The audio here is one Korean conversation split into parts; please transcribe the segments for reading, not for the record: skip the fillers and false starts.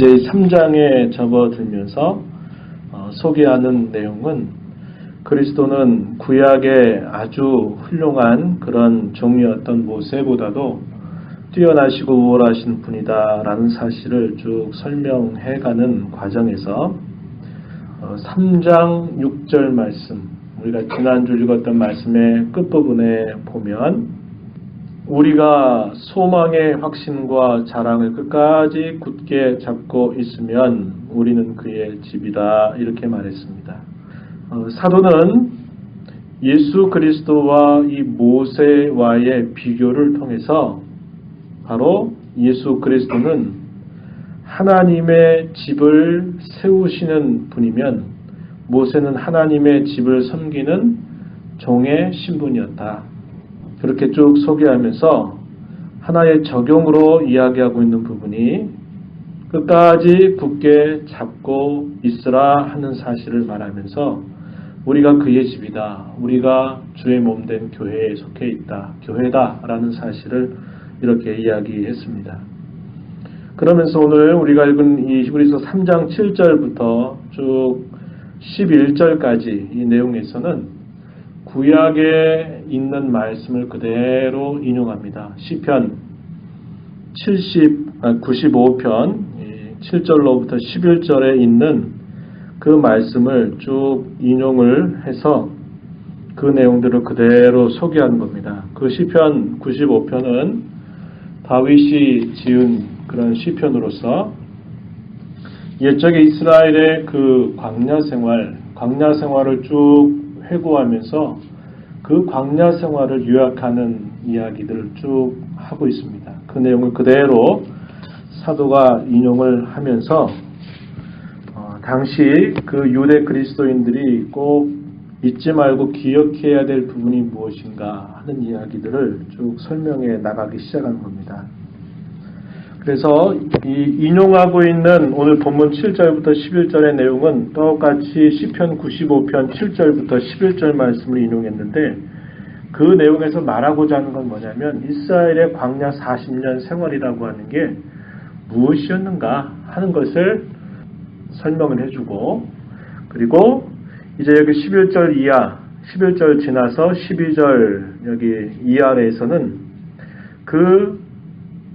이제 3장에 접어들면서 소개하는 내용은 그리스도는 구약의 아주 훌륭한 그런 종이었던 모세보다도 뛰어나시고 우월하신 분이다라는 사실을 쭉 설명해가는 과정에서 3장 6절 말씀, 우리가 지난주 읽었던 말씀의 끝부분에 보면 우리가 소망의 확신과 자랑을 끝까지 굳게 잡고 있으면 우리는 그의 집이다, 이렇게 말했습니다. 사도는 예수 그리스도와 이 모세와의 비교를 통해서 바로 예수 그리스도는 하나님의 집을 세우시는 분이면 모세는 하나님의 집을 섬기는 종의 신분이었다, 그렇게 쭉 소개하면서 하나의 적용으로 이야기하고 있는 부분이 끝까지 굳게 잡고 있으라 하는 사실을 말하면서 우리가 그의 집이다, 우리가 주의 몸된 교회에 속해 있다, 교회다 라는 사실을 이렇게 이야기했습니다. 그러면서 오늘 우리가 읽은 이 히브리서 3장 7절부터 쭉 11절까지 이 내용에서는 구약에 있는 말씀을 그대로 인용합니다. 시편 95편 7절로부터 11절에 있는 그 말씀을 쭉 인용을 해서 그 내용들을 그대로 소개하는 겁니다. 그 시편 95편은 다윗이 지은 그런 시편으로서 옛적의 이스라엘의 그 광야 생활을 쭉 회고하면서 그 광야 생활을 요약하는 이야기들을 쭉 하고 있습니다. 그 내용을 그대로 사도가 인용을 하면서 당시 그 유대 그리스도인들이 꼭 잊지 말고 기억해야 될 부분이 무엇인가 하는 이야기들을 쭉 설명해 나가기 시작하는 겁니다. 그래서 이 인용하고 있는 오늘 본문 7절부터 11절의 내용은 똑같이 시편 95편 7절부터 11절 말씀을 인용했는데 그 내용에서 말하고자 하는 건 뭐냐면 이스라엘의 광야 40년 생활이라고 하는 게 무엇이었는가 하는 것을 설명을 해주고, 그리고 이제 여기 11절 이하, 11절 지나서 12절 여기 이하에서는 그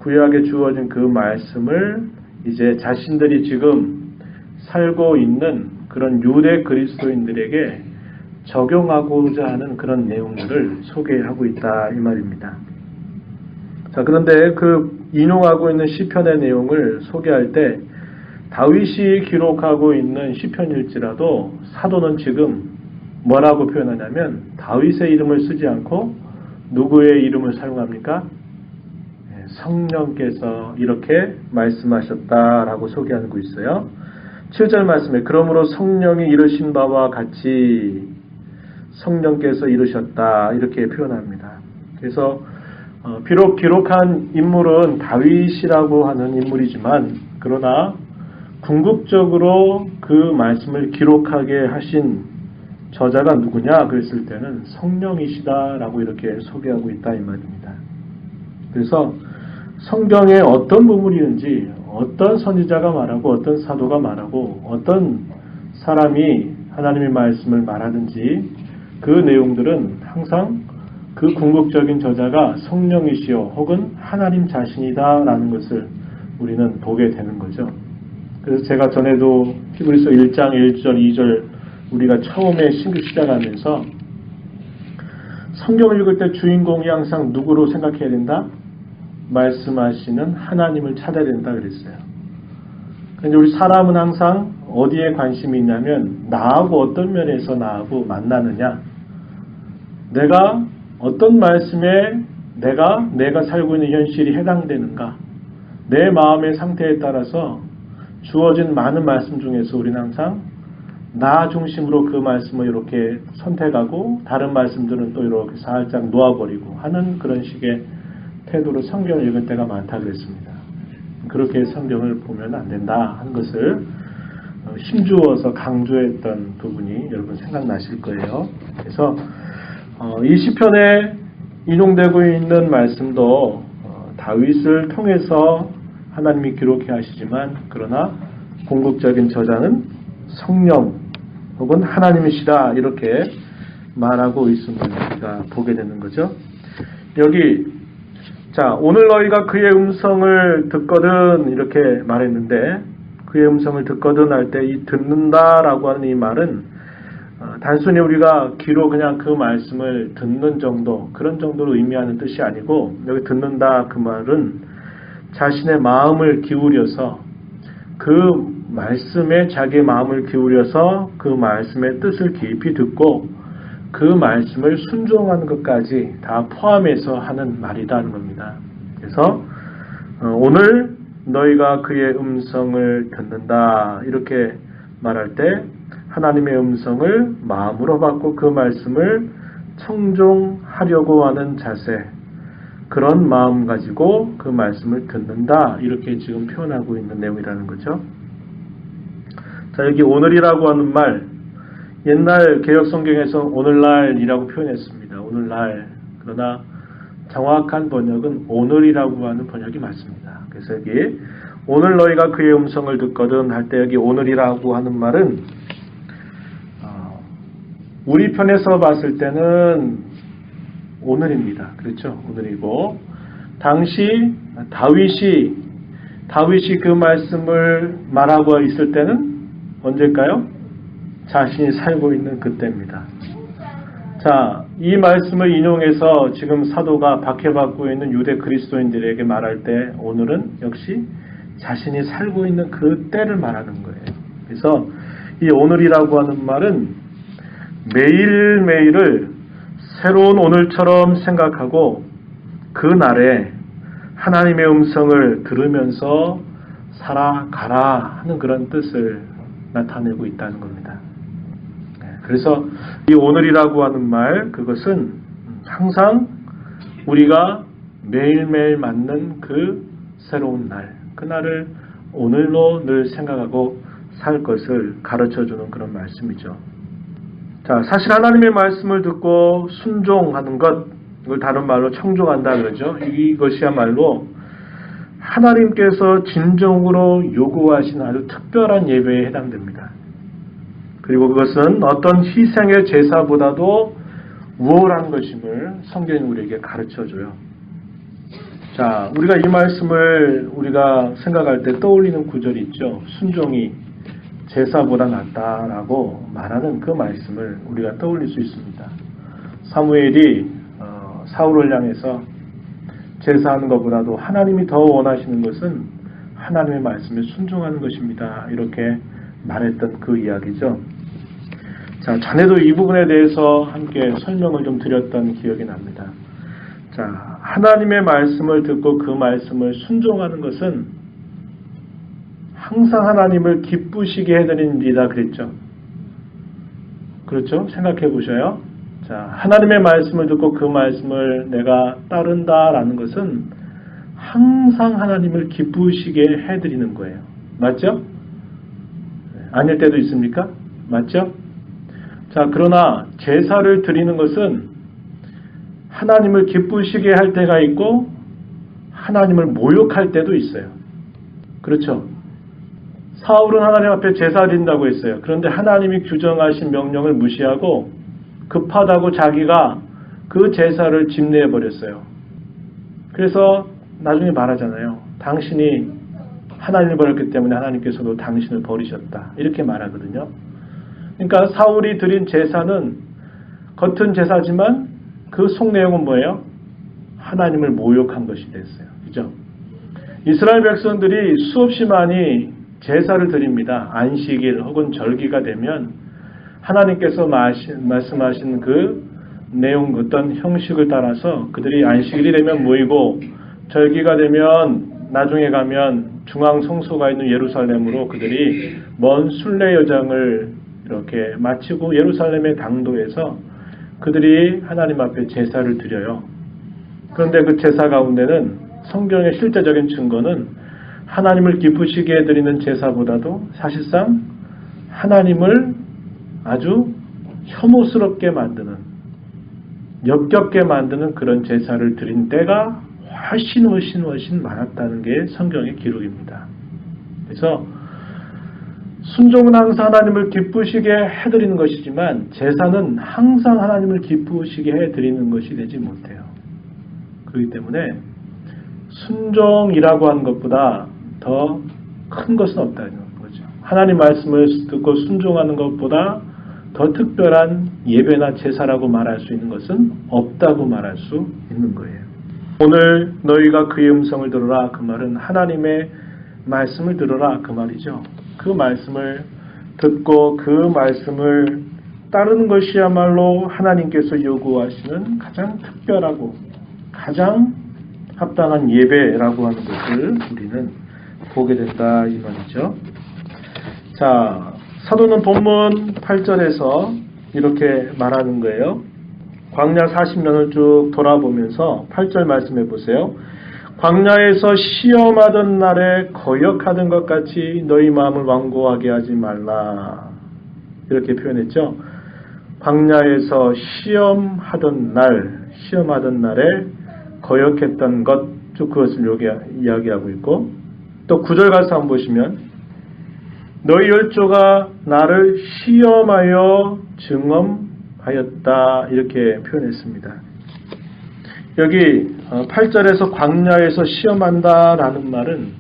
구약에 주어진 그 말씀을 이제 자신들이 지금 살고 있는 그런 유대 그리스도인들에게 적용하고자 하는 그런 내용들을 소개하고 있다, 이 말입니다. 자, 그런데 그 인용하고 있는 시편의 내용을 소개할 때 다윗이 기록하고 있는 시편일지라도 사도는 지금 뭐라고 표현하냐면 다윗의 이름을 쓰지 않고 누구의 이름을 사용합니까? 성령께서 이렇게 말씀하셨다라고 소개하고 있어요. 7절 말씀에 그러므로 성령이 이르신 바와 같이 성령께서 이르셨다, 이렇게 표현합니다. 그래서 비록 기록한 인물은 다윗이라고 하는 인물이지만 그러나 궁극적으로 그 말씀을 기록하게 하신 저자가 누구냐 그랬을 때는 성령이시다라고 이렇게 소개하고 있다, 이 말입니다. 그래서 성경의 어떤 부분이든지 어떤 선지자가 말하고 어떤 사도가 말하고 어떤 사람이 하나님의 말씀을 말하든지 그 내용들은 항상 그 궁극적인 저자가 성령이시여 혹은 하나님 자신이다라는 것을 우리는 보게 되는 거죠. 그래서 제가 전에도 히브리서 1장 1절 2절 우리가 처음에 시작하면서 성경을 읽을 때 주인공이 항상 누구로 생각해야 된다? 말씀하시는 하나님을 찾아야 된다 그랬어요. 그런데 우리 사람은 항상 어디에 관심이 있냐면 나하고 어떤 면에서 나하고 만나느냐, 내가 어떤 말씀에 내가 살고 있는 현실이 해당되는가, 내 마음의 상태에 따라서 주어진 많은 말씀 중에서 우리는 항상 나 중심으로 그 말씀을 이렇게 선택하고 다른 말씀들은 또 이렇게 살짝 놓아버리고 하는 그런 식의 태도로 성경을 읽을 때가 많다 그랬습니다. 그렇게 성경을 보면 안 된다 하는 것을 힘주어서 강조했던 부분이 여러분 생각나실 거예요. 그래서 이 시편에 인용되고 있는 말씀도 다윗을 통해서 하나님이 기록해야 하시지만 그러나 궁극적인 저자는 성령 혹은 하나님이시다 이렇게 말하고 있음을 우리가 보게 되는 거죠. 여기 자 오늘 너희가 그의 음성을 듣거든 이렇게 말했는데 그의 음성을 듣거든 할 때 이 듣는다라고 하는 이 말은 단순히 우리가 귀로 그냥 그 말씀을 듣는 정도 그런 정도로 의미하는 뜻이 아니고 여기 듣는다 그 말은 자신의 마음을 기울여서 그 말씀에 자기의 마음을 기울여서 그 말씀의 뜻을 깊이 듣고 그 말씀을 순종하는 것까지 다 포함해서 하는 말이라는 겁니다. 그래서 오늘 너희가 그의 음성을 듣는다 이렇게 말할 때 하나님의 음성을 마음으로 받고 그 말씀을 청종하려고 하는 자세 그런 마음 가지고 그 말씀을 듣는다 이렇게 지금 표현하고 있는 내용이라는 거죠. 자 여기 오늘이라고 하는 말 옛날 개역성경에서 오늘날이라고 표현했습니다. 오늘날 그러나 정확한 번역은 오늘이라고 하는 번역이 맞습니다. 그래서 여기 오늘 너희가 그의 음성을 듣거든 할 때 여기 오늘이라고 하는 말은 우리 편에서 봤을 때는 오늘입니다. 그렇죠? 오늘이고 당시 다윗이 그 말씀을 말하고 있을 때는 언제일까요? 자신이 살고 있는 그때입니다. 자, 이 말씀을 인용해서 지금 사도가 박해받고 있는 유대 그리스도인들에게 말할 때 오늘은 역시 자신이 살고 있는 그때를 말하는 거예요. 그래서 이 오늘이라고 하는 말은 매일매일을 새로운 오늘처럼 생각하고 그 날에 하나님의 음성을 들으면서 살아가라 하는 그런 뜻을 나타내고 있다는 겁니다. 그래서 이 오늘이라고 하는 말 그것은 항상 우리가 매일매일 맞는 그 새로운 날 그날을 오늘로 늘 생각하고 살 것을 가르쳐주는 그런 말씀이죠. 자, 사실 하나님의 말씀을 듣고 순종하는 것, 이걸 다른 말로 청종한다 그러죠. 이것이야말로 하나님께서 진정으로 요구하신 아주 특별한 예배에 해당됩니다. 그리고 그것은 어떤 희생의 제사보다도 우월한 것임을 성경이 우리에게 가르쳐줘요. 자, 우리가 이 말씀을 우리가 생각할 때 떠올리는 구절이 있죠. 순종이 제사보다 낫다라고 말하는 그 말씀을 우리가 떠올릴 수 있습니다. 사무엘이 사울을 향해서 제사하는 것보다도 하나님이 더 원하시는 것은 하나님의 말씀에 순종하는 것입니다. 이렇게 말했던 그 이야기죠. 자, 전에도 이 부분에 대해서 함께 설명을 좀 드렸던 기억이 납니다. 자, 하나님의 말씀을 듣고 그 말씀을 순종하는 것은 항상 하나님을 기쁘시게 해드리는 일이다 그랬죠. 그렇죠? 생각해 보셔요. 자, 하나님의 말씀을 듣고 그 말씀을 내가 따른다라는 것은 항상 하나님을 기쁘시게 해드리는 거예요. 맞죠? 아닐 때도 있습니까? 맞죠? 자, 그러나 제사를 드리는 것은 하나님을 기쁘시게 할 때가 있고 하나님을 모욕할 때도 있어요. 그렇죠? 사울은 하나님 앞에 제사 드린다고 했어요. 그런데 하나님이 규정하신 명령을 무시하고 급하다고 자기가 그 제사를 집내버렸어요. 그래서 나중에 말하잖아요. 당신이 하나님을 버렸기 때문에 하나님께서도 당신을 버리셨다. 이렇게 말하거든요. 그러니까 사울이 드린 제사는 겉은 제사지만 그 속 내용은 뭐예요? 하나님을 모욕한 것이 됐어요. 그죠? 이스라엘 백성들이 수없이 많이 제사를 드립니다. 안식일 혹은 절기가 되면 하나님께서 말씀하신 그 내용 어떤 형식을 따라서 그들이 안식일이 되면 모이고 절기가 되면 나중에 가면 중앙 성소가 있는 예루살렘으로 그들이 먼 순례 여정을 이렇게 마치고 예루살렘의 당도에서 그들이 하나님 앞에 제사를 드려요. 그런데 그 제사 가운데는 성경의 실제적인 증거는 하나님을 기쁘시게 해드리는 제사보다도 사실상 하나님을 아주 혐오스럽게 만드는 역겹게 만드는 그런 제사를 드린 때가 훨씬 많았다는 게 성경의 기록입니다. 그래서 순종은 항상 하나님을 기쁘시게 해드리는 것이지만 제사는 항상 하나님을 기쁘시게 해드리는 것이 되지 못해요. 그렇기 때문에 순종이라고 하는 것보다 더 큰 것은 없다는 거죠. 하나님 말씀을 듣고 순종하는 것보다 더 특별한 예배나 제사라고 말할 수 있는 것은 없다고 말할 수 있는 거예요. 오늘 너희가 그의 음성을 들으라, 그 말은 하나님의 말씀을 들으라 그 말이죠. 그 말씀을 듣고 그 말씀을 따르는 것이야말로 하나님께서 요구하시는 가장 특별하고 가장 합당한 예배라고 하는 것을 우리는 보게 된다 이 말이죠. 자, 사도는 본문 8절에서 이렇게 말하는 거예요. 광야 40년을 쭉 돌아보면서 8절 말씀해 보세요. 광야에서 시험하던 날에 거역하던 것 같이 너희 마음을 완고하게 하지 말라. 이렇게 표현했죠. 광야에서 시험하던 날에 거역했던 것, 쭉 그것을 여기 이야기하고 있고, 또 9절 가서 한번 보시면 너희 열조가 나를 시험하여 증언하였다 이렇게 표현했습니다. 여기 8절에서 광야에서 시험한다라는 말은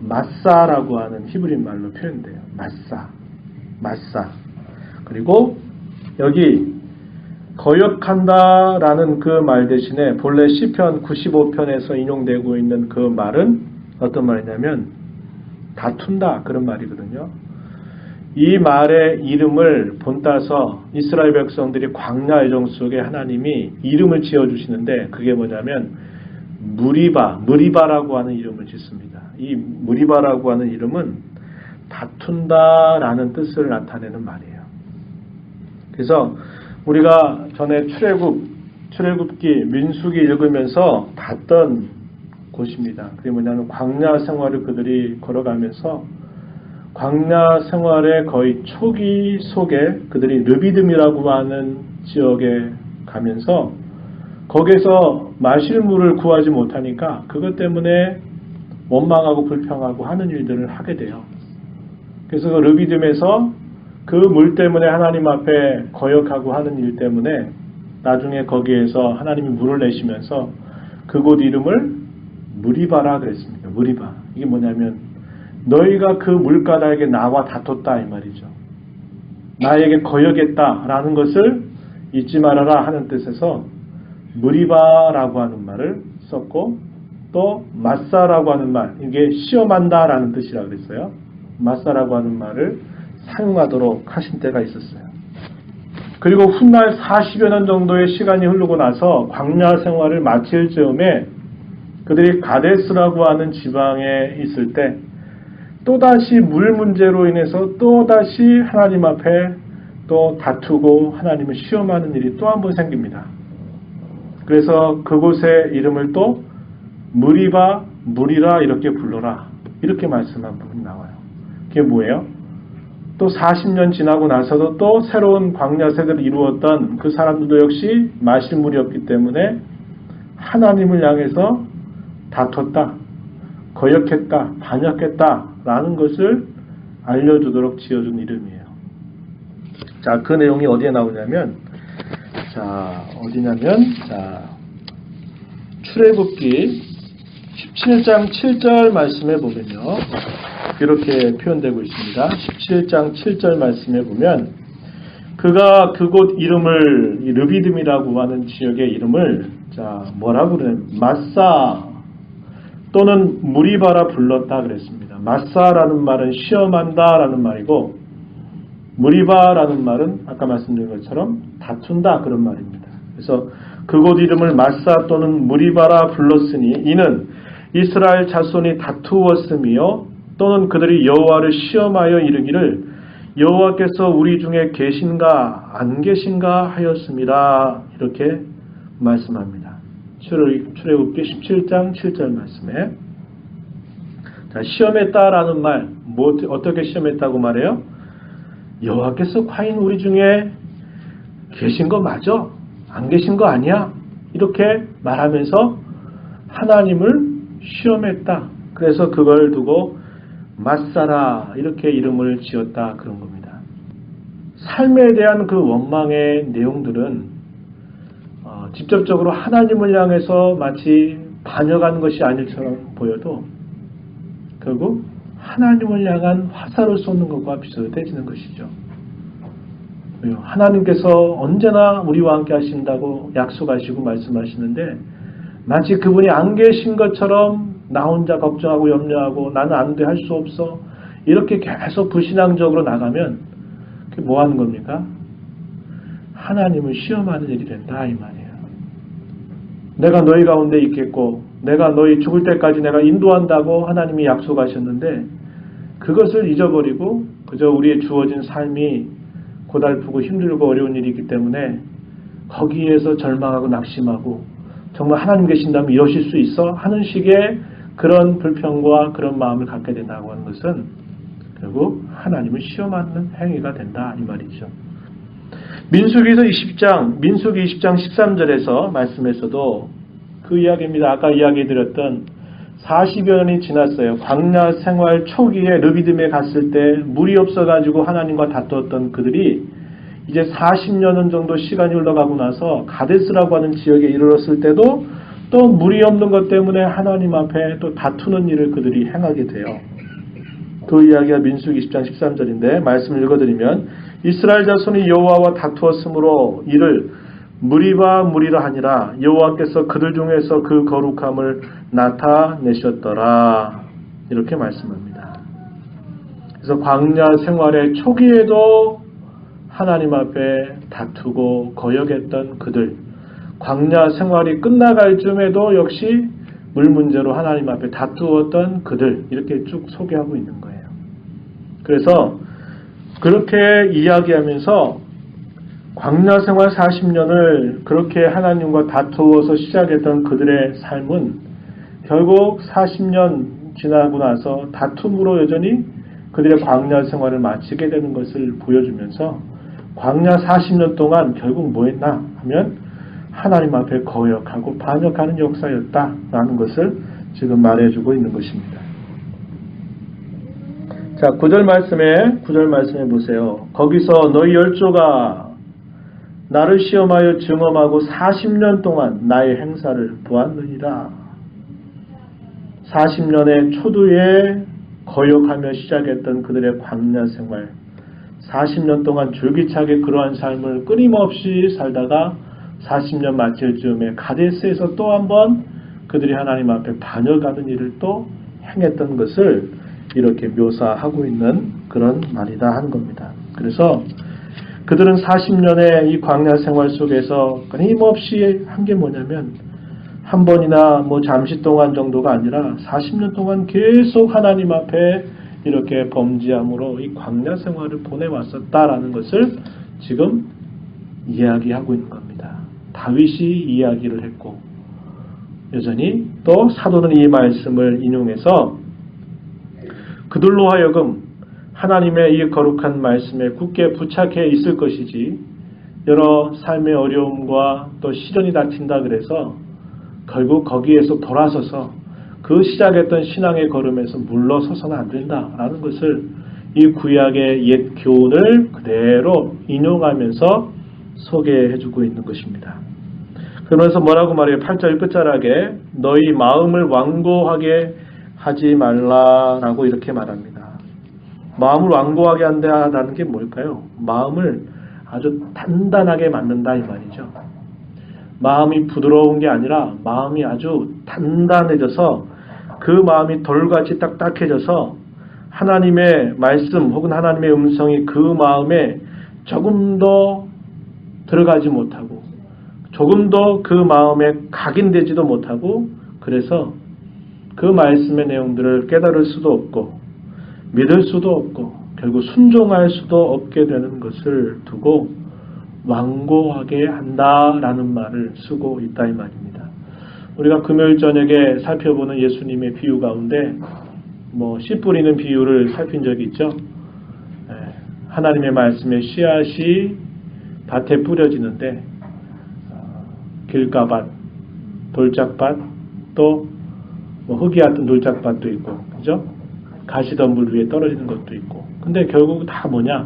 마사라고 하는 히브리 말로 표현돼요. 마사. 그리고 여기 거역한다라는 그 말 대신에 본래 시편 95편에서 인용되고 있는 그 말은 어떤 말이냐면 다툰다 그런 말이거든요. 이 말의 이름을 본따서 이스라엘 백성들이 광야 여정 속에 하나님이 이름을 지어주시는데 그게 뭐냐면 무리바라고 하는 이름을 짓습니다. 이 무리바라고 하는 이름은 다툰다라는 뜻을 나타내는 말이에요. 그래서 우리가 전에 출애굽기, 민수기 읽으면서 봤던 곳입니다. 그게 뭐냐면 광야 생활을 그들이 걸어가면서 광야 생활의 거의 초기 속에 그들이 르비딤이라고 하는 지역에 가면서 거기서 마실 물을 구하지 못하니까 그것 때문에 원망하고 불평하고 하는 일들을 하게 돼요. 그래서 그 르비딤에서 그 물 때문에 하나님 앞에 거역하고 하는 일 때문에 나중에 거기에서 하나님이 물을 내시면서 그곳 이름을 무리바라 그랬습니다. 무리바. 이게 뭐냐면 너희가 그 물가닥에 나와 다퉜다 이 말이죠. 나에게 거역했다라는 것을 잊지 말아라 하는 뜻에서 무리바라고 하는 말을 썼고 또 마사라고 하는 말, 이게 시험한다라는 뜻이라 그랬어요. 마사라고 하는 말을 사용하도록 하신 때가 있었어요. 그리고 훗날 40여 년 정도의 시간이 흐르고 나서 광야 생활을 마칠 즈음에 그들이 가데스라고 하는 지방에 있을 때 또다시 물 문제로 인해서 또다시 하나님 앞에 또 다투고 하나님을 시험하는 일이 또 한 번 생깁니다. 그래서 그곳의 이름을 또 무리라 이렇게 불러라 이렇게 말씀한 부분이 나와요. 그게 뭐예요? 또 40년 지나고 나서도 또 새로운 광야 세대를 이루었던 그 사람들도 역시 마실 물이 없기 때문에 하나님을 향해서 다퉜다, 거역했다, 반역했다라는 것을 알려주도록 지어준 이름이에요. 자, 그 내용이 어디에 나오냐면, 출애굽기 17장 7절 말씀에 보면요. 이렇게 표현되고 있습니다. 17장 7절 말씀에 보면 그가 그곳 이름을 르비딤이라고 하는 지역의 이름을 뭐라고 그러냐면 마사 또는 무리바라 불렀다 그랬습니다. 마사라는 말은 시험한다라는 말이고 무리바라는 말은 아까 말씀드린 것처럼 다툰다 그런 말입니다. 그래서 그곳 이름을 마사 또는 무리바라 불렀으니 이는 이스라엘 자손이 다투었으며 또는 그들이 여호와를 시험하여 이르기를 여호와께서 우리 중에 계신가 안 계신가 하였습니다. 이렇게 말씀합니다. 출애굽기 17장 7절 말씀에 시험했다라는 말, 어떻게 시험했다고 말해요? 여호와께서 과연 우리 중에 계신 거 맞아? 안 계신 거 아니야? 이렇게 말하면서 하나님을 시험했다. 그래서 그걸 두고 맛사라 이렇게 이름을 지었다 그런 겁니다. 삶에 대한 그 원망의 내용들은 직접적으로 하나님을 향해서 마치 반역한 것이 아닐처럼 보여도 결국 하나님을 향한 화살을 쏘는 것과 비슷해지는 것이죠. 하나님께서 언제나 우리와 함께 하신다고 약속하시고 말씀하시는데 마치 그분이 안 계신 것처럼 나 혼자 걱정하고 염려하고 나는 안 돼, 할 수 없어 이렇게 계속 불신앙적으로 나가면 그게 뭐 하는 겁니까? 하나님을 시험하는 일이 된다 이 말이에요. 내가 너희 가운데 있겠고 내가 너희 죽을 때까지 내가 인도한다고 하나님이 약속하셨는데 그것을 잊어버리고 그저 우리의 주어진 삶이 고달프고 힘들고 어려운 일이기 때문에 거기에서 절망하고 낙심하고 정말 하나님 계신다면 이러실 수 있어? 하는 식의 그런 불평과 그런 마음을 갖게 된다고 하는 것은 결국 하나님을 시험하는 행위가 된다 이 말이죠. 민수기 20장 13절에서 말씀에서도 그 이야기입니다. 아까 이야기해드렸던 40여 년이 지났어요. 광야 생활 초기에 르비딤에 갔을 때 물이 없어가지고 하나님과 다투었던 그들이 이제 40년 정도 시간이 흘러가고 나서 가데스라고 하는 지역에 이르렀을 때도 또 물이 없는 것 때문에 하나님 앞에 또 다투는 일을 그들이 행하게 돼요. 그 이야기가 민수기 20장 13절인데 말씀을 읽어드리면 이스라엘 자손이 여호와와 다투었으므로 이를 무리바 무리라 하니라 여호와께서 그들 중에서 그 거룩함을 나타내셨더라 이렇게 말씀합니다. 그래서 광야 생활의 초기에도 하나님 앞에 다투고 거역했던 그들 광야 생활이 끝나갈 쯤에도 역시 물 문제로 하나님 앞에 다투었던 그들 이렇게 쭉 소개하고 있는 거예요. 그래서 그렇게 이야기하면서 광야 생활 40년을 그렇게 하나님과 다투어서 시작했던 그들의 삶은 결국 40년 지나고 나서 다툼으로 여전히 그들의 광야 생활을 마치게 되는 것을 보여주면서 광야 40년 동안 결국 뭐 했나 하면 하나님 앞에 거역하고 반역하는 역사였다라는 것을 지금 말해주고 있는 것입니다. 자, 9절 말씀에 보세요. 거기서 너희 열조가 나를 시험하여 증험하고 40년 동안 나의 행사를 보았느니라. 40년의 초두에 거역하며 시작했던 그들의 광야 생활 40년 동안 줄기차게 그러한 삶을 끊임없이 살다가 40년 마칠 즈음에 가데스에서 또 한번 그들이 하나님 앞에 반역하는 일을 또 행했던 것을 이렇게 묘사하고 있는 그런 말이다 하는 겁니다. 그래서 그들은 40년의 이 광야 생활 속에서 끊임없이 한 게 뭐냐면 한 번이나 뭐 잠시 동안 정도가 아니라 40년 동안 계속 하나님 앞에 이렇게 범죄함으로 이 광야 생활을 보내왔었다라는 것을 지금 이야기하고 있는 겁니다. 다윗이 이야기를 했고 여전히 또 사도는 이 말씀을 인용해서 그들로 하여금 하나님의 이 거룩한 말씀에 굳게 부착해 있을 것이지 여러 삶의 어려움과 또 시련이 닥친다 그래서 결국 거기에서 돌아서서 그 시작했던 신앙의 걸음에서 물러서서는 안 된다라는 것을 이 구약의 옛 교훈을 그대로 인용하면서 소개해주고 있는 것입니다. 그러면서 뭐라고 말해요? 8절 끝자락에 너희 마음을 완고하게 하지 말라라고 이렇게 말합니다. 마음을 완고하게 한다는 게 뭘까요? 마음을 아주 단단하게 만든다 이 말이죠. 마음이 부드러운 게 아니라 마음이 아주 단단해져서 그 마음이 돌같이 딱딱해져서 하나님의 말씀 혹은 하나님의 음성이 그 마음에 조금 더 들어가지 못하고 조금 더 그 마음에 각인되지도 못하고 그래서 그 말씀의 내용들을 깨달을 수도 없고 믿을 수도 없고 결국 순종할 수도 없게 되는 것을 두고 완고하게 한다라는 말을 쓰고 있다 이 말입니다. 우리가 금요일 저녁에 살펴보는 예수님의 비유 가운데 씨 뿌리는 비유를 살핀 적이 있죠. 하나님의 말씀의 씨앗이 밭에 뿌려지는데 길가밭, 돌짝밭, 또 뭐 흙이 얕은 돌짝밭도 있고, 그죠? 가시덤불 위에 떨어지는 것도 있고. 근데 결국 다 뭐냐?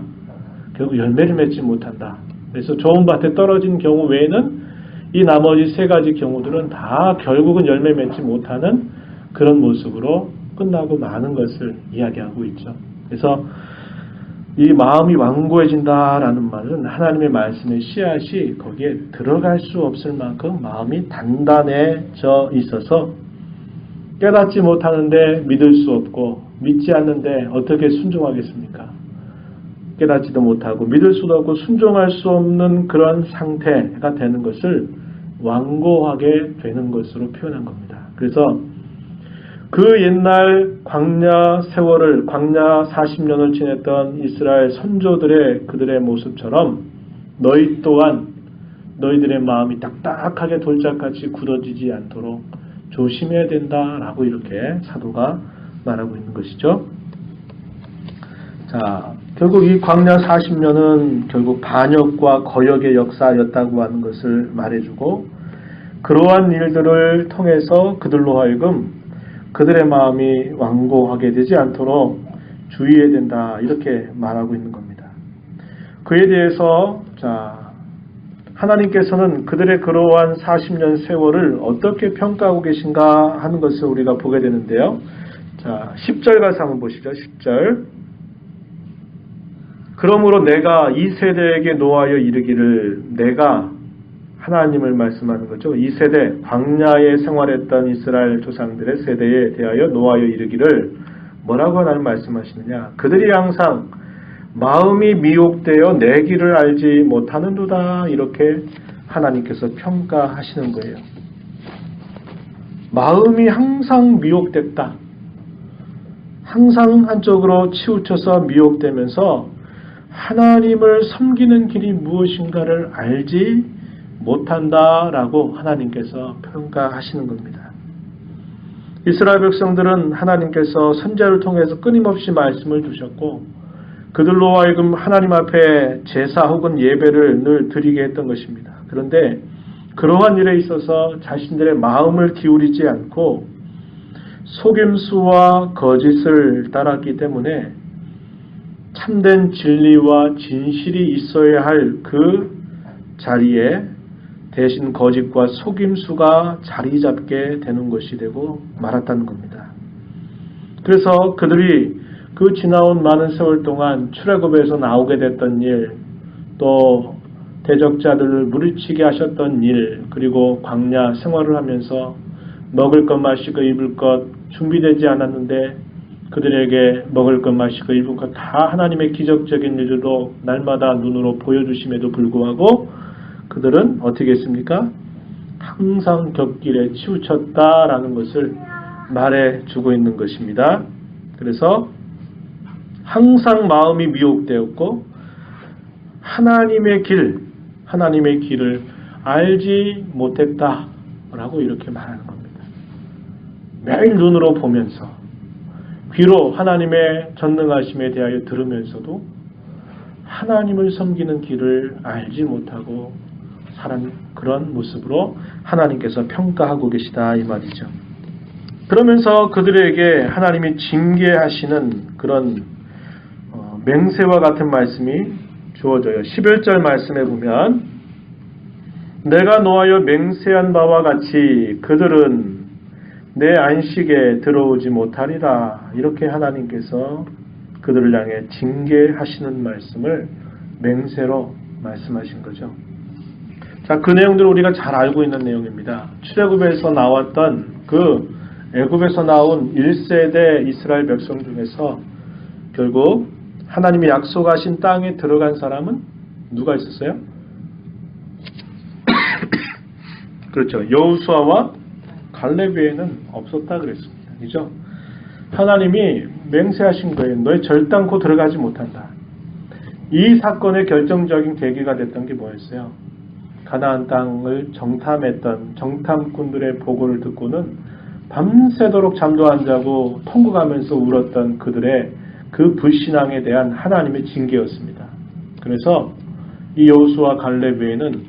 결국 열매를 맺지 못한다. 그래서 좋은 밭에 떨어진 경우 외에는 이 나머지 세 가지 경우들은 다 결국은 열매 맺지 못하는 그런 모습으로 끝나고 마는 것을 이야기하고 있죠. 그래서 이 마음이 완고해진다라는 말은 하나님의 말씀의 씨앗이 거기에 들어갈 수 없을 만큼 마음이 단단해져 있어서 깨닫지 못하는데 믿을 수 없고 믿지 않는데 어떻게 순종하겠습니까? 깨닫지도 못하고 믿을 수도 없고 순종할 수 없는 그런 상태가 되는 것을 완고하게 되는 것으로 표현한 겁니다. 그래서 그 옛날 광야 세월을 광야 40년을 지냈던 이스라엘 선조들의 그들의 모습처럼 너희 또한 너희들의 마음이 딱딱하게 돌짝같이 굳어지지 않도록 조심해야 된다라고 이렇게 사도가 말하고 있는 것이죠. 자, 결국 이 광야 40년은 결국 반역과 거역의 역사였다고 하는 것을 말해주고 그러한 일들을 통해서 그들로 하여금 그들의 마음이 완고하게 되지 않도록 주의해야 된다 이렇게 말하고 있는 겁니다. 그에 대해서 하나님께서는 그들의 그러한 40년 세월을 어떻게 평가하고 계신가 하는 것을 우리가 보게 되는데요. 자, 10절 가서 한번 보시죠. 10절. 그러므로 내가 이 세대에게 노하여 이르기를 내가 하나님을 말씀하는 거죠. 이 세대 광야에 생활했던 이스라엘 조상들의 세대에 대하여 노하여 이르기를 뭐라고 하나님 말씀하시느냐. 그들이 항상 마음이 미혹되어 내 길을 알지 못하는도다 이렇게 하나님께서 평가하시는 거예요. 마음이 항상 미혹됐다. 항상 한쪽으로 치우쳐서 미혹되면서 하나님을 섬기는 길이 무엇인가를 알지 못한다라고 하나님께서 평가하시는 겁니다. 이스라엘 백성들은 하나님께서 선지자를 통해서 끊임없이 말씀을 주셨고 그들로 하여금 하나님 앞에 제사 혹은 예배를 늘 드리게 했던 것입니다. 그런데 그러한 일에 있어서 자신들의 마음을 기울이지 않고 속임수와 거짓을 따랐기 때문에 참된 진리와 진실이 있어야 할 그 자리에 대신 거짓과 속임수가 자리 잡게 되는 것이 되고 말았다는 겁니다. 그래서 그들이 그 지나온 많은 세월 동안 출애굽에서 나오게 됐던 일, 또 대적자들을 무리치게 하셨던 일, 그리고 광야 생활을 하면서 먹을 것 마시고 입을 것 준비되지 않았는데 그들에게 먹을 것 마시고 입을 것 다 하나님의 기적적인 일들로 날마다 눈으로 보여주심에도 불구하고 그들은 어떻게 했습니까? 항상 곁길에 치우쳤다라는 것을 말해주고 있는 것입니다. 그래서 항상 마음이 미혹되었고 하나님의 길을 알지 못했다라고 이렇게 말하는 겁니다. 매일 눈으로 보면서 귀로 하나님의 전능하심에 대하여 들으면서도 하나님을 섬기는 길을 알지 못하고 사는 그런 모습으로 하나님께서 평가하고 계시다 이 말이죠. 그러면서 그들에게 하나님이 징계하시는 그런 맹세와 같은 말씀이 주어져요. 11절 말씀에 보면 내가 노하여 맹세한 바와 같이 그들은 내 안식에 들어오지 못하리라. 이렇게 하나님께서 그들을 향해 징계하시는 말씀을 맹세로 말씀하신 거죠. 자, 그 내용들을 우리가 잘 알고 있는 내용입니다. 출애굽에서 나왔던 그 애굽에서 나온 1세대 이스라엘 백성 중에서 결국 하나님이 약속하신 땅에 들어간 사람은 누가 있었어요? 그렇죠. 여호수아와 갈렙 외에는 없었다 그랬습니다. 그죠? 하나님이 맹세하신 거예요. 너희 절단코 들어가지 못한다. 이 사건의 결정적인 계기가 됐던 게 뭐였어요? 가나안 땅을 정탐했던 정탐꾼들의 보고를 듣고는 밤새도록 잠도 안 자고 통곡하면서 울었던 그들의 그 불신앙에 대한 하나님의 징계였습니다. 그래서 이 여호수아 갈렙 외에는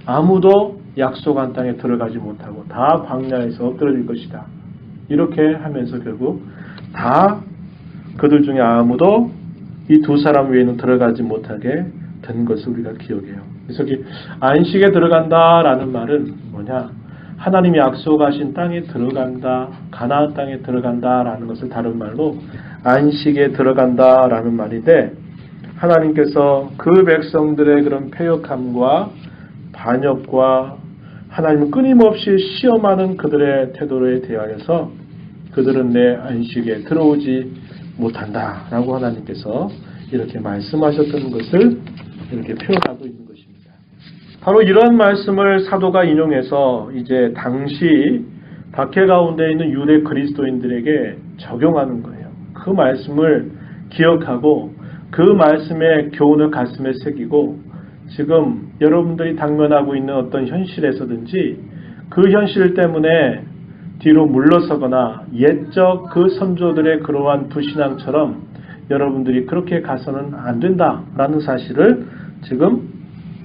아무도 약속한 땅에 들어가지 못하고 다 광야에서 엎드러질 것이다. 이렇게 하면서 결국 다 그들 중에 아무도 이 두 사람 외에는 들어가지 못하게 된 것을 우리가 기억해요. 그래서 안식에 들어간다라는 말은 뭐냐? 하나님이 약속하신 땅에 들어간다, 가나안 땅에 들어간다라는 것을 다른 말로 안식에 들어간다라는 말인데, 하나님께서 그 백성들의 그런 패역함과 반역과 하나님을 끊임없이 시험하는 그들의 태도에 대하여서 그들은 내 안식에 들어오지 못한다라고 하나님께서 이렇게 말씀하셨던 것을 이렇게 표현하고 있는 것입니다. 바로 이런 말씀을 사도가 인용해서 이제 당시 박해 가운데 있는 유대 그리스도인들에게 적용하는 거예요. 그 말씀을 기억하고 그 말씀의 교훈을 가슴에 새기고 지금 여러분들이 당면하고 있는 어떤 현실에서든지 그 현실 때문에 뒤로 물러서거나 옛적 그 선조들의 그러한 불신앙처럼 여러분들이 그렇게 가서는 안 된다라는 사실을 지금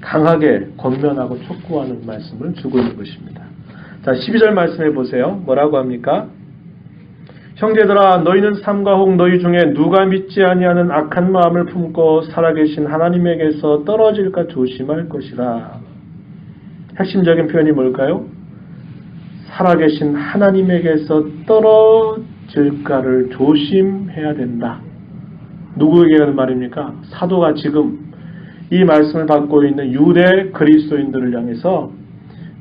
강하게 권면하고 촉구하는 말씀을 주고 있는 것입니다. 자, 12절 말씀해 보세요. 뭐라고 합니까? 형제들아, 너희는 삼가 혹 너희 중에 누가 믿지 아니하는 악한 마음을 품고 살아계신 하나님에게서 떨어질까 조심할 것이라. 핵심적인 표현이 뭘까요? 살아계신 하나님에게서 떨어질까를 조심해야 된다. 누구에게 하는 말입니까? 사도가 지금 이 말씀을 받고 있는 유대 그리스도인들을 향해서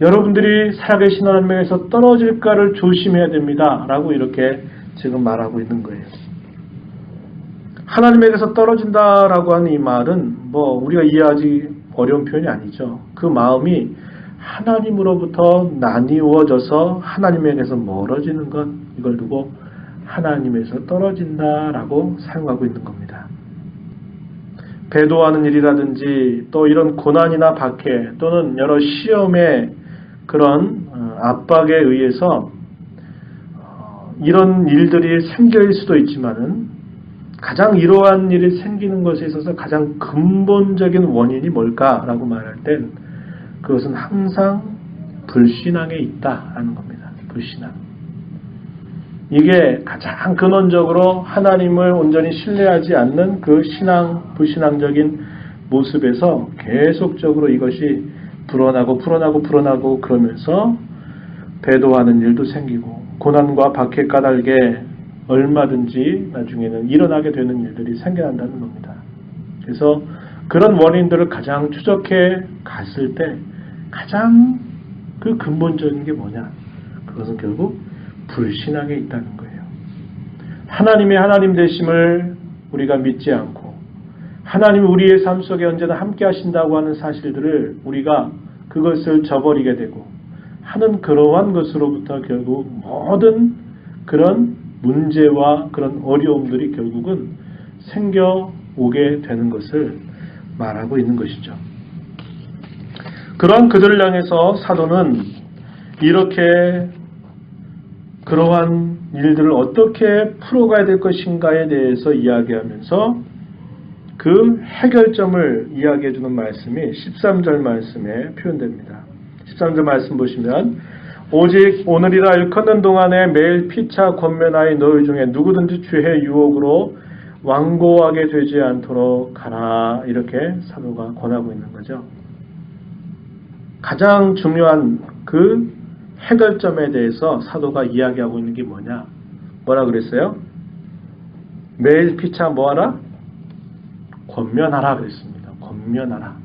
여러분들이 살아계신 하나님에게서 떨어질까를 조심해야 됩니다. 라고 이렇게 지금 말하고 있는 거예요. 하나님에게서 떨어진다라고 하는 이 말은 우리가 이해하기 어려운 표현이 아니죠. 그 마음이 하나님으로부터 나뉘어져서 하나님에게서 멀어지는 것, 이걸 두고 하나님에서 떨어진다라고 사용하고 있는 겁니다. 배도하는 일이라든지 또 이런 고난이나 박해 또는 여러 시험의 그런 압박에 의해서 이런 일들이 생길 수도 있지만은 가장 이러한 일이 생기는 것에 있어서 가장 근본적인 원인이 뭘까라고 말할 땐 그것은 항상 불신앙에 있다라는 겁니다. 불신앙. 이게 가장 근원적으로 하나님을 온전히 신뢰하지 않는 그 불신앙적인 모습에서 계속적으로 이것이 불어나고 그러면서 배도하는 일도 생기고 고난과 박해 까닭에 얼마든지 나중에는 일어나게 되는 일들이 생겨난다는 겁니다. 그래서 그런 원인들을 가장 추적해 갔을 때 가장 그 근본적인 게 뭐냐? 그것은 결국 불신앙에 있다는 거예요. 하나님의 하나님 되심을 우리가 믿지 않고 하나님이 우리의 삶 속에 언제나 함께 하신다고 하는 사실들을 우리가 그것을 저버리게 되고 하는 그러한 것으로부터 결국 모든 그런 문제와 그런 어려움들이 결국은 생겨오게 되는 것을 말하고 있는 것이죠. 그러한 그들을 향해서 사도는 이렇게 그러한 일들을 어떻게 풀어가야 될 것인가에 대해서 이야기하면서 그 해결점을 이야기해 주는 말씀이 13절 말씀에 표현됩니다. 13절 말씀 보시면 오직 오늘이라 일컫는 동안에 매일 피차 권면하여 너희 중에 누구든지 죄의 유혹으로 완고하게 되지 않도록 가라. 이렇게 사도가 권하고 있는 거죠. 가장 중요한 그 해결점에 대해서 사도가 이야기하고 있는 게 뭐냐? 뭐라 그랬어요? 매일 피차 뭐하라? 권면하라 그랬습니다. 권면하라.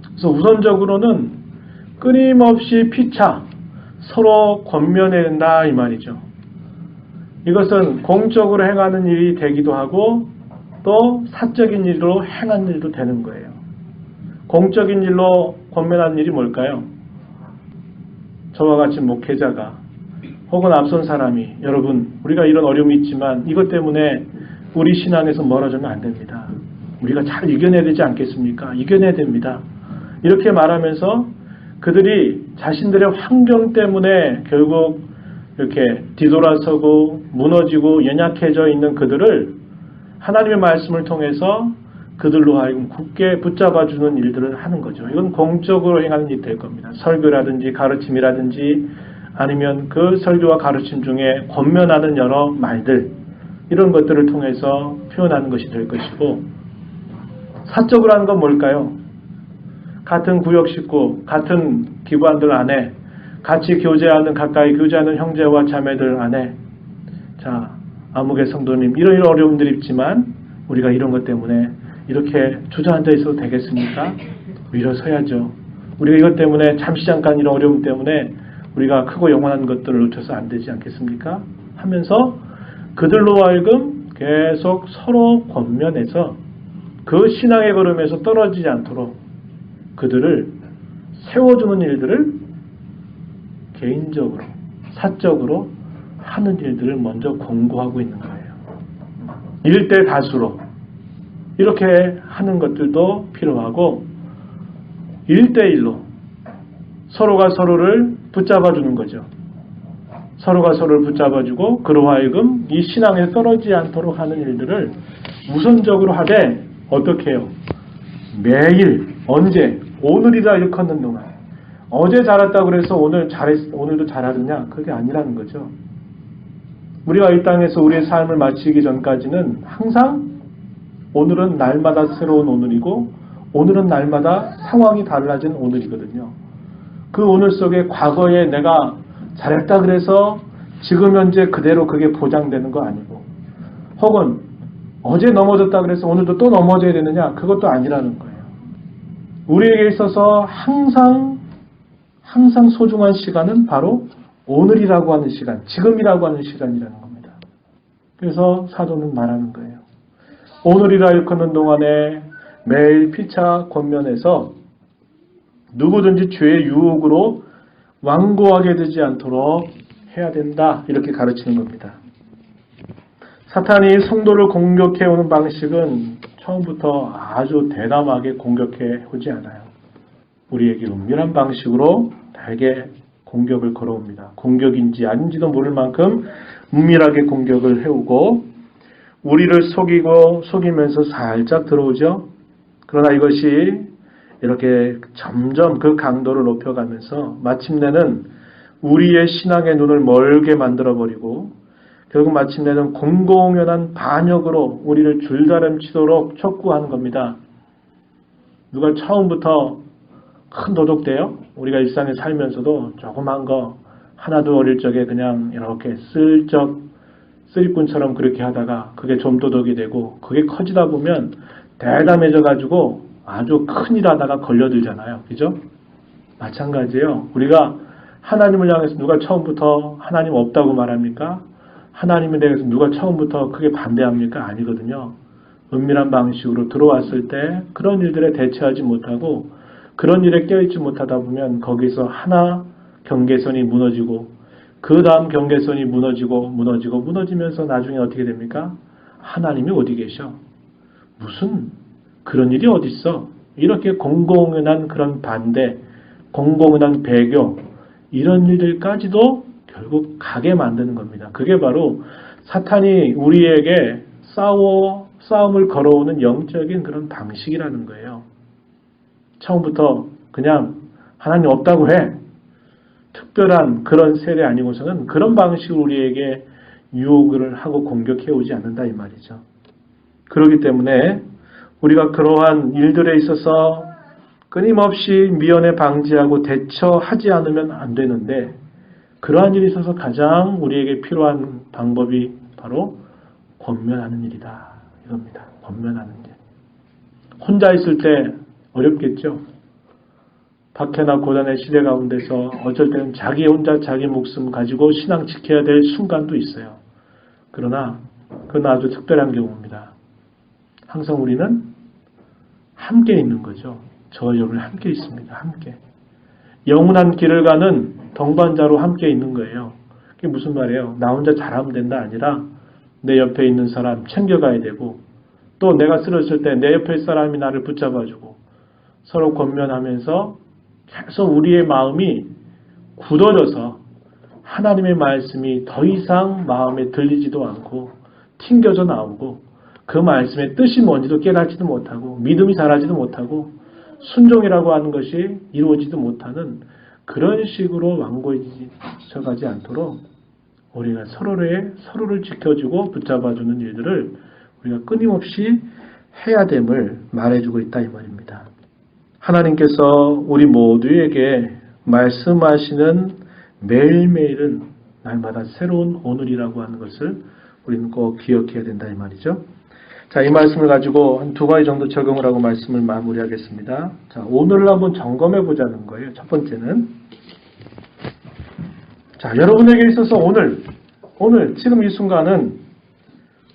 그래서 우선적으로는 끊임없이 피차 서로 권면해야 된다 이 말이죠. 이것은 공적으로 행하는 일이 되기도 하고 또 사적인 일로 행한 일도 되는 거예요. 공적인 일로 권면하는 일이 뭘까요? 저와 같이 목회자가 혹은 앞선 사람이 여러분 우리가 이런 어려움이 있지만 이것 때문에 우리 신앙에서 멀어지면 안 됩니다. 우리가 잘 이겨내야 되지 않겠습니까? 이겨내야 됩니다. 이렇게 말하면서 그들이 자신들의 환경 때문에 결국 이렇게 뒤돌아서고 무너지고 연약해져 있는 그들을 하나님의 말씀을 통해서 그들로 하여금 굳게 붙잡아주는 일들을 하는 거죠. 이건 공적으로 행하는 일이 될 겁니다. 설교라든지 가르침이라든지 아니면 그 설교와 가르침 중에 권면하는 여러 말들, 이런 것들을 통해서 표현하는 것이 될 것이고, 사적으로 하는 건 뭘까요? 같은 구역 식구, 같은 기관들 안에 같이 교제하는, 가까이 교제하는 형제와 자매들 안에, 자, 아무개 성도님, 이런 어려움들이 있지만 우리가 이런 것 때문에 이렇게 주저앉아 있어도 되겠습니까? 일어서야죠. 우리가 이것 때문에 잠시 잠깐 이런 어려움 때문에 우리가 크고 영원한 것들을 놓쳐서 안 되지 않겠습니까? 하면서 그들로 하여금 계속 서로 권면해서 그 신앙의 걸음에서 떨어지지 않도록 그들을 세워주는 일들을 개인적으로, 사적으로 하는 일들을 먼저 공고하고 있는 거예요. 일대 다수로 이렇게 하는 것들도 필요하고, 1대1로 서로가 서로를 붙잡아주는 거죠. 서로가 서로를 붙잡아주고 그로 하여금 이 신앙에 떨어지지 않도록 하는 일들을 우선적으로 하되, 어떻게 해요? 매일, 언제? 오늘이라 일컫는 동안. 어제 잘했다고 그래서 오늘도 잘하느냐? 그게 아니라는 거죠. 우리가 이 땅에서 우리의 삶을 마치기 전까지는 항상 오늘은 날마다 새로운 오늘이고, 오늘은 날마다 상황이 달라진 오늘이거든요. 그 오늘 속에 과거에 내가 잘했다 그래서 지금 현재 그대로 그게 보장되는 거 아니고, 혹은 어제 넘어졌다 그래서 오늘도 또 넘어져야 되느냐? 그것도 아니라는 거예요. 우리에게 있어서 항상 소중한 시간은 바로 오늘이라고 하는 시간, 지금이라고 하는 시간이라는 겁니다. 그래서 사도는 말하는 거예요. 오늘이라 일컫는 동안에 매일 피차 권면해서 누구든지 죄의 유혹으로 완고하게 되지 않도록 해야 된다, 이렇게 가르치는 겁니다. 사탄이 성도를 공격해 오는 방식은 처음부터 아주 대담하게 공격해 오지 않아요. 우리에게 은밀한 방식으로 달게 공격을 걸어옵니다. 공격인지 아닌지도 모를 만큼 은밀하게 공격을 해오고, 우리를 속이면서 살짝 들어오죠. 그러나 이것이 이렇게 점점 그 강도를 높여가면서 마침내는 우리의 신앙의 눈을 멀게 만들어버리고, 결국 마침내는 공공연한 반역으로 우리를 줄다름치도록 촉구하는 겁니다. 누가 처음부터 큰 도둑돼요? 우리가 일상에 살면서도 조그만 거 하나도 어릴 적에 그냥 이렇게 슬쩍 쓰리꾼처럼 그렇게 하다가 그게 좀도둑이 되고, 그게 커지다 보면 대담해져 가지고 아주 큰일 하다가 걸려들잖아요. 그죠? 마찬가지예요. 우리가 하나님을 향해서 누가 처음부터 하나님 없다고 말합니까? 하나님에 대해서 누가 처음부터 크게 반대합니까? 아니거든요. 은밀한 방식으로 들어왔을 때 그런 일들에 대처하지 못하고 그런 일에 껴있지 못하다 보면 거기서 하나 경계선이 무너지고, 그 다음 경계선이 무너지면서 나중에 어떻게 됩니까? 하나님이 어디 계셔? 무슨 그런 일이 어디 있어? 이렇게 공공연한 그런 반대, 공공연한 배교, 이런 일들까지도 결국 가게 만드는 겁니다. 그게 바로 사탄이 우리에게 싸움을 걸어오는 영적인 그런 방식이라는 거예요. 처음부터 그냥 하나님 없다고 해. 특별한 그런 세례 아니고서는 그런 방식으로 우리에게 유혹을 하고 공격해 오지 않는다, 이 말이죠. 그렇기 때문에 우리가 그러한 일들에 있어서 끊임없이 미연에 방지하고 대처하지 않으면 안 되는데, 그러한 일에 있어서 가장 우리에게 필요한 방법이 바로 권면하는 일이다, 이겁니다. 권면하는 일. 혼자 있을 때 어렵겠죠. 박해나 고난의 시대 가운데서 어쩔 때는 자기 혼자 자기 목숨 가지고 신앙 지켜야 될 순간도 있어요. 그러나 그건 아주 특별한 경우입니다. 항상 우리는 함께 있는 거죠. 저와 여러분 함께 있습니다. 함께. 영원한 길을 가는 동반자로 함께 있는 거예요. 그게 무슨 말이에요? 나 혼자 잘하면 된다 아니라 내 옆에 있는 사람 챙겨가야 되고, 또 내가 쓰러졌을 때 내 옆에 사람이 나를 붙잡아주고, 서로 권면하면서 계속 우리의 마음이 굳어져서 하나님의 말씀이 더 이상 마음에 들리지도 않고 튕겨져 나오고, 그 말씀의 뜻이 뭔지도 깨닫지도 못하고 믿음이 자라지도 못하고 순종이라고 하는 것이 이루어지도 못하는 그런 식으로 완고해져가지 않도록 우리가 서로를 지켜주고 붙잡아주는 일들을 우리가 끊임없이 해야 됨을 말해주고 있다 이 말입니다. 하나님께서 우리 모두에게 말씀하시는 매일매일은 날마다 새로운 오늘이라고 하는 것을 우리는 꼭 기억해야 된다 이 말이죠. 자, 이 말씀을 가지고 한 두 가지 정도 적용을 하고 말씀을 마무리하겠습니다. 자, 오늘을 한번 점검해 보자는 거예요. 첫 번째는 자, 여러분에게 있어서 오늘 지금 이 순간은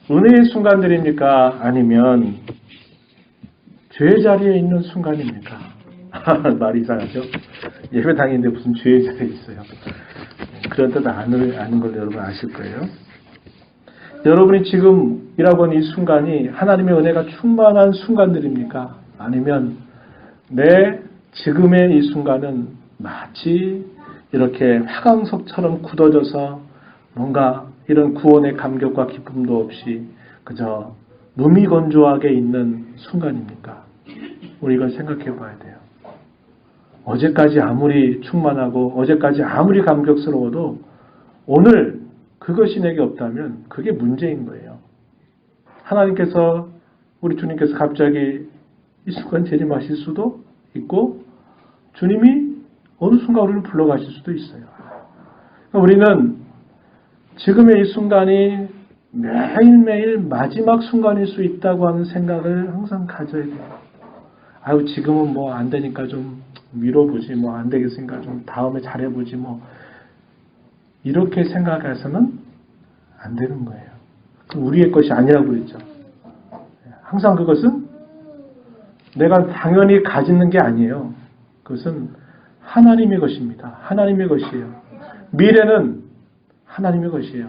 은혜의 순간들입니까? 아니면 죄의 자리에 있는 순간입니까? 말이 이상하죠? 예배당인데 무슨 죄의 자리에 있어요. 그런 뜻 아는 걸 여러분 아실 거예요. 여러분이 지금이라고 하는 이 순간이 하나님의 은혜가 충만한 순간들입니까? 아니면 내 지금의 이 순간은 마치 이렇게 화강석처럼 굳어져서 뭔가 이런 구원의 감격과 기쁨도 없이 그저 무미건조하게 있는 순간입니까? 우리 이걸 생각해 봐야 돼요. 어제까지 아무리 충만하고 어제까지 아무리 감격스러워도 오늘 그것이 내게 없다면 그게 문제인 거예요. 하나님께서 우리 주님께서 갑자기 이 순간 재림하실 수도 있고 주님이 어느 순간 우리를 불러가실 수도 있어요. 우리는 지금의 이 순간이 매일매일 마지막 순간일 수 있다고 하는 생각을 항상 가져야 돼요. 아유 지금은 뭐 안 되니까 좀 미뤄보지 뭐 안 되겠으니까 좀 다음에 잘해보지 뭐 이렇게 생각해서는 안 되는 거예요. 우리의 것이 아니라고 그랬죠. 항상 그것은 내가 당연히 가지는 게 아니에요. 그것은 하나님의 것입니다. 하나님의 것이에요. 미래는 하나님의 것이에요.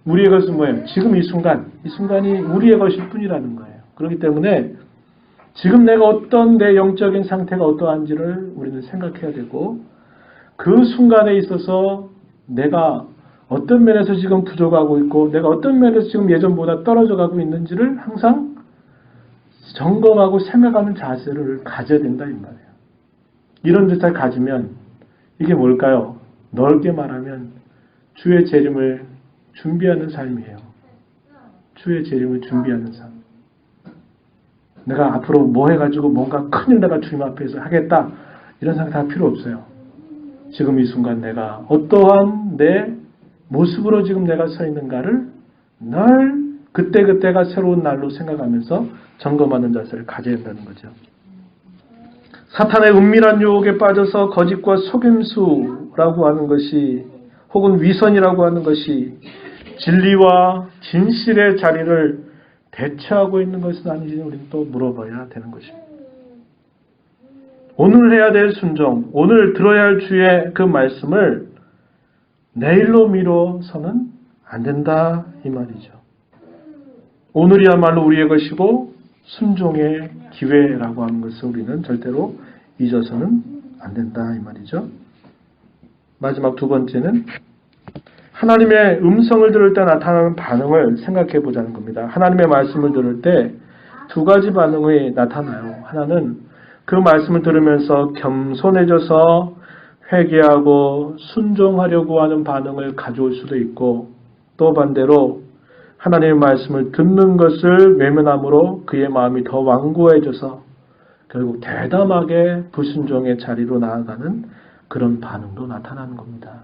우리의 것은 뭐예요? 지금 이 순간이 우리의 것일 뿐이라는 거예요. 그렇기 때문에 지금 내가 어떤 내 영적인 상태가 어떠한지를 우리는 생각해야 되고 그 순간에 있어서 내가 어떤 면에서 지금 부족하고 있고 내가 어떤 면에서 지금 예전보다 떨어져 가고 있는지를 항상 점검하고 생각하는 자세를 가져야 된다 이 말이에요. 이런 듯을 가지면 이게 뭘까요? 넓게 말하면 주의 재림을 준비하는 삶이에요. 주의 재림을 준비하는 삶. 내가 앞으로 뭐 해가지고 뭔가 큰일 내가 주님 앞에서 하겠다 이런 생각 다 필요 없어요. 지금 이 순간 내가 어떠한 내 모습으로 지금 내가 서 있는가를 늘 그때그때가 새로운 날로 생각하면서 점검하는 자세를 가져야 한다는 거죠. 사탄의 은밀한 유혹에 빠져서 거짓과 속임수라고 하는 것이 혹은 위선이라고 하는 것이 진리와 진실의 자리를 대체하고 있는 것은 아닌지 우리는 또 물어봐야 되는 것입니다. 오늘 해야 될 순종, 오늘 들어야 할 주의 그 말씀을 내일로 미뤄서는 안 된다 이 말이죠. 오늘이야말로 우리의 것이고 순종의 기회라고 하는 것을 우리는 절대로 잊어서는 안 된다 이 말이죠. 마지막 두 번째는 하나님의 음성을 들을 때 나타나는 반응을 생각해 보자는 겁니다. 하나님의 말씀을 들을 때 두 가지 반응이 나타나요. 하나는 그 말씀을 들으면서 겸손해져서 회개하고 순종하려고 하는 반응을 가져올 수도 있고 또 반대로 하나님의 말씀을 듣는 것을 외면함으로 그의 마음이 더 완고해져서 결국 대담하게 불순종의 자리로 나아가는 그런 반응도 나타나는 겁니다.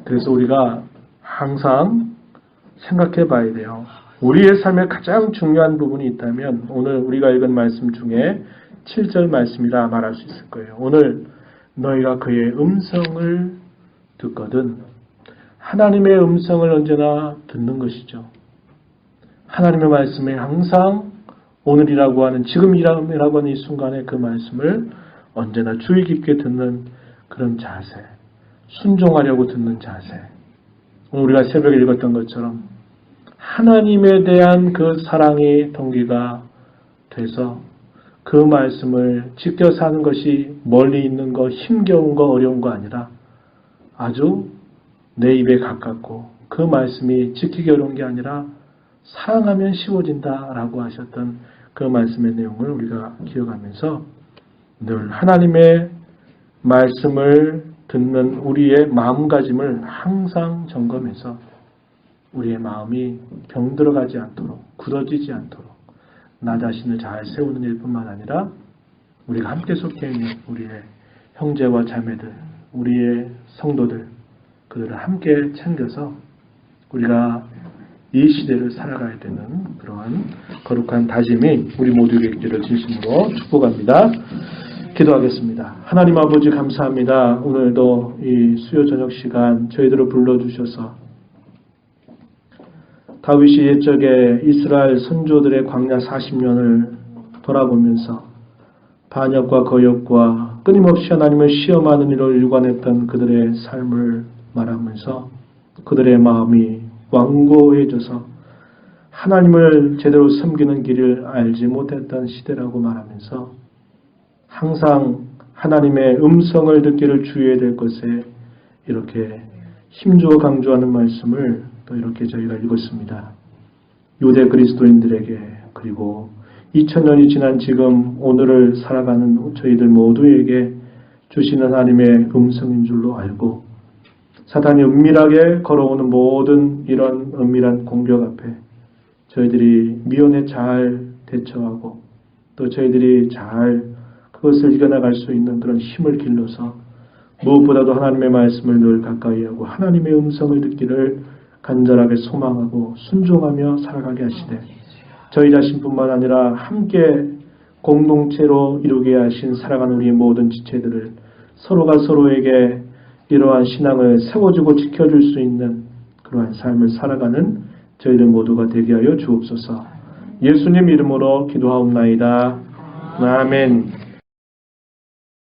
그래서 우리가 항상 생각해 봐야 돼요. 우리의 삶에 가장 중요한 부분이 있다면 오늘 우리가 읽은 말씀 중에 7절 말씀이라 말할 수 있을 거예요. 오늘 너희가 그의 음성을 듣거든 하나님의 음성을 언제나 듣는 것이죠. 하나님의 말씀에 항상 오늘이라고 하는 지금이라고 하는 이 순간에 그 말씀을 언제나 주의 깊게 듣는 그런 자세, 순종하려고 듣는 자세. 오늘 우리가 새벽에 읽었던 것처럼 하나님에 대한 그 사랑의 동기가 돼서 그 말씀을 지켜 사는 것이 멀리 있는 거, 힘겨운 거, 어려운 거 아니라 아주 내 입에 가깝고 그 말씀이 지키기 어려운 게 아니라 사랑하면 쉬워진다라고 하셨던 그 말씀의 내용을 우리가 기억하면서 늘 하나님의 말씀을 듣는 우리의 마음가짐을 항상 점검해서 우리의 마음이 병들어가지 않도록, 굳어지지 않도록 나 자신을 잘 세우는 일뿐만 아니라 우리가 함께 속해 있는 우리의 형제와 자매들, 우리의 성도들, 그들을 함께 챙겨서 우리가 이 시대를 살아가야 되는 그러한 거룩한 다짐이 우리 모두에게 있기를 진심으로 축복합니다. 기도하겠습니다. 하나님 아버지 감사합니다. 오늘도 이 수요 저녁 시간 저희들을 불러주셔서 다윗이 옛적에 이스라엘 선조들의 광야 40년을 돌아보면서 반역과 거역과 끊임없이 하나님을 시험하는 일을 일관했던 그들의 삶을 말하면서 그들의 마음이 완고해져서 하나님을 제대로 섬기는 길을 알지 못했던 시대라고 말하면서 항상 하나님의 음성을 듣기를 주의해야 될 것에 이렇게 힘주어 강조하는 말씀을 또 이렇게 저희가 읽었습니다. 유대 그리스도인들에게 그리고 2000년이 지난 지금 오늘을 살아가는 저희들 모두에게 주시는 하나님의 음성인 줄로 알고 사단이 은밀하게 걸어오는 모든 이런 은밀한 공격 앞에 저희들이 미연에 잘 대처하고 또 저희들이 잘 그것을 이겨나갈 수 있는 그런 힘을 길러서 무엇보다도 하나님의 말씀을 늘 가까이 하고 하나님의 음성을 듣기를 간절하게 소망하고 순종하며 살아가게 하시되 저희 자신뿐만 아니라 함께 공동체로 이루게 하신 살아가는 우리의 모든 지체들을 서로가 서로에게 이러한 신앙을 세워주고 지켜줄 수 있는 그러한 삶을 살아가는 저희들 모두가 되게 하여 주옵소서. 예수님 이름으로 기도하옵나이다. 아멘.